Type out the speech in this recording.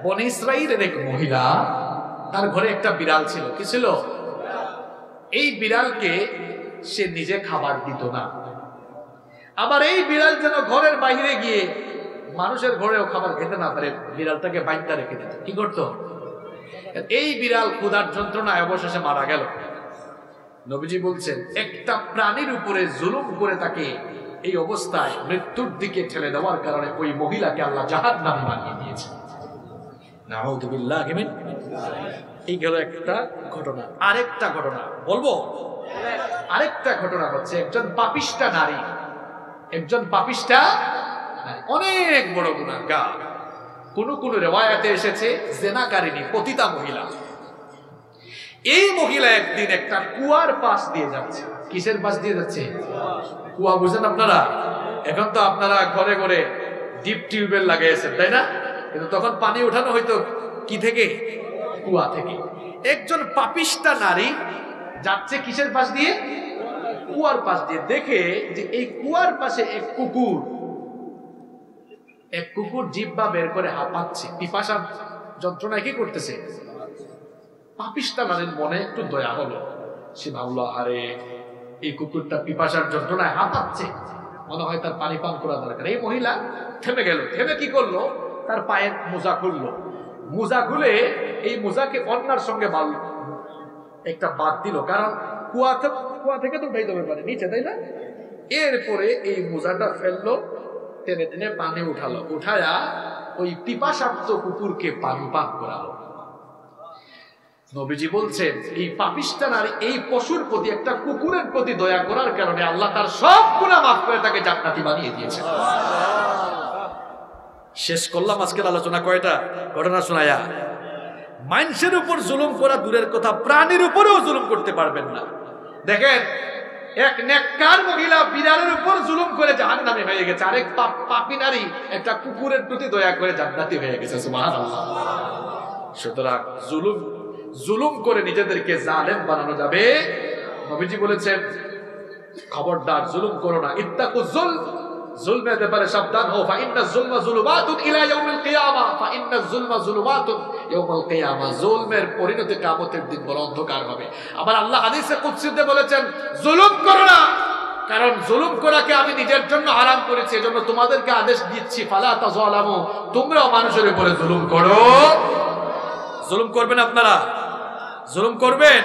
বনি ইসরাইলের এক মহিলা, তার ঘরে একটা বিড়াল ছিল। কি ছিল? এই বিড়ালকে সে নিজে খাবার দিত না। আবার এই বিড়াল যেন ঘরের বাইরে গিয়ে মানুষের ঘরেও খাবার খেতে না পারে, বিড়ালটাকে বাইন্দা রেখে দিত। কি করত? এই বিড়াল ক্ষুধার যন্ত্রণায় অবশেষে মারা গেল। নবীজি বলছেন, একটা প্রাণীর উপরে জুলুম করে তাকে এই অবস্থায় মৃত্যুর দিকে ঠেলে দেওয়ার কারণে ওই মহিলাকে আল্লাহ জাহান্নামী বানিয়ে দিয়েছে। নাউযুবিল্লাহ। এই গেল একটা ঘটনা। আরেকটা ঘটনা বলবো। আরেকটা ঘটনা হচ্ছে একজন পাপিষ্টা নারী, একজন পাপিষ্টা অনেক বড় গুনাহগার। কোন কোন রিওয়ায়াতে এসেছে জেনাকারিনী, পতিতা মহিলা। এই মহিলা একদিন একটা কুয়ার পাশ দিয়ে যাচ্ছে। কিসের পাশ দিয়ে যাচ্ছে? কুয়া বুঝেন আপনারা? এখন তো আপনারা ঘরে ঘরে ডিপ টিউবওয়েল লাগাইছেন, তাই না? কিন্তু তখন পানি উঠানো হয়তো কি থেকে? কুয়া থেকে। একজন পাপিষ্টা নারী যাচ্ছে কিসের পাশ দিয়ে? কুয়ার পাশ দিয়ে। দেখে যে এই কুয়ার পাশে এক কুকুর জিহ্বা বের করে হাঁপাচ্ছে, পিপাসার যন্ত্রণায় কি করতেছে? পাপিষ্টা নারীর মনে একটু দয়া হলো। সে ভাবলো, আরে এই কুকুরটা পিপাসার যন্ত্রণায় হাঁপাচ্ছে, মনে হয় তার পানি পান করা দরকার। এই মহিলা থেমে গেল। থেমে কি করলো? তার পায়ের মোজা খুললো। মোজা খুলে এই মোজাকে অন্যার সঙ্গে একটা বাদ দিল, কারণ কুয়া থেকে তো উঠাইতে পারে নিচে, তাই না? এরপরে এই মোজাটা ফেললো, টেনে টেনে পানি উঠালো, উঠায়া ওই পিপাসার্ত কুকুরকে পানি পান করালো। নবীজি বলছেন, এই পাপিষ্টা নারী এই পশুর প্রতি, একটা কুকুরের প্রতি দয়া করার কারণে আল্লাহ তার সব গুনাহ মাফ করে তাকে জান্নাতি বানিয়ে দিয়েছেন। শেষ করলাম আজকের আলোচনা কয়টা ঘটনা শোনায়া। মানুষের উপর জুলুম করা দূরের কথা, প্রাণীর উপরেও জুলুম করতে পারবেন না। দেখেন, এক নেককার মহিলা বিড়ালের উপর জুলুম করে জাহান্নামী হয়ে গেছে, আরেক পাপী নারী একটা কুকুরের প্রতি দয়া করে জান্নাতি হয়ে গেছে। সুবহানাল্লাহ। সুতরাং জুলুম করে নিজেদেরকে জালেম বানানো যাবে। নবীজি বলেছেন, খবরদার জুলুম করো না। ইত্তাকুজ যুলম, জুলমের ব্যাপারে সাবধান হও। ফাইন্নাজ যুলমা যুলুমাতুন ইলা ইয়াউমিল কিয়ামা, ফাইন্নাজ যুলমা যুলুমাতুন ইয়াউমাল কিয়ামা। জুলমের পরিণতি কিয়ামতের দিন বড় অন্ধকার হবে। আবার আল্লাহ হাদিসে কুদসিতে বলেছেন, জুলুম করো না, কারণ জুলুম করাকে আমি নিজের জন্য হারাম করেছি, এজন্য তোমাদেরকে আদেশ দিচ্ছি, ফালা তাযালামু, তোমরাও মানুষের উপরে জুলুম করো। জুলুম করবেন আপনারা? জুলুম করবেন?